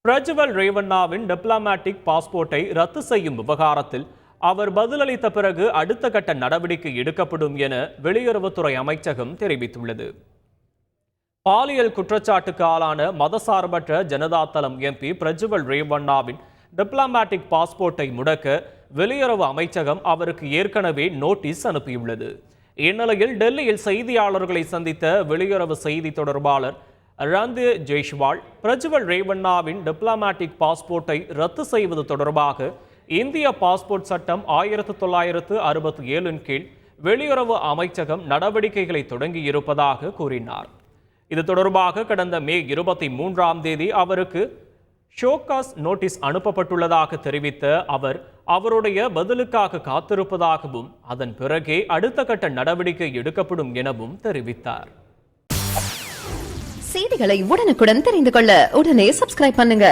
Prajwal ரேவண்ணாவின் diplomatic பாஸ்போர்ட்டை ரத்து செய்யும் விவகாரத்தில் அவர் பதிலளித்த பிறகு அடுத்த கட்ட நடவடிக்கை எடுக்கப்படும் என வெளியுறவுத்துறை அமைச்சகம் தெரிவித்துள்ளது. பாலியல் குற்றச்சாட்டுக்கு ஆளான மதசார்பற்ற ஜனதாதளம் எம்பி பிரஜ்வல் ரேவண்ணாவின் டிப்ளமேட்டிக் பாஸ்போர்ட்டை முடக்க வெளியுறவு அமைச்சகம் அவருக்கு ஏற்கனவே நோட்டீஸ் அனுப்பியுள்ளது. இந்நிலையில் டெல்லியில் செய்தியாளர்களை சந்தித்த வெளியுறவு செய்தி தொடர்பாளர் ரந்தீர் ஜெய்ஷ்வால் பிரஜ்வல் ரேவண்ணாவின் டிப்ளமேட்டிக் பாஸ்போர்ட்டை ரத்து செய்வது தொடர்பாக இந்திய பாஸ்போர்ட் சட்டம் 1967 கீழ் வெளியுறவு அமைச்சகம் நடவடிக்கைகளை தொடங்கியிருப்பதாக கூறினார். இது தொடர்பாக கடந்த மே 23ஆம் தேதி அவருக்கு ஷோகாஸ் நோட்டீஸ் அனுப்பப்பட்டுள்ளதாக தெரிவித்த அவர் அவருடைய பதிலுக்காக காத்திருப்பதாகவும் அதன் பிறகே அடுத்த கட்ட நடவடிக்கை எடுக்கப்படும் எனவும் தெரிவித்தார். செய்திகளை உடனுக்குடன் தெரிந்து கொள்ள உடனே சப்ஸ்கிரைப் பண்ணுங்க.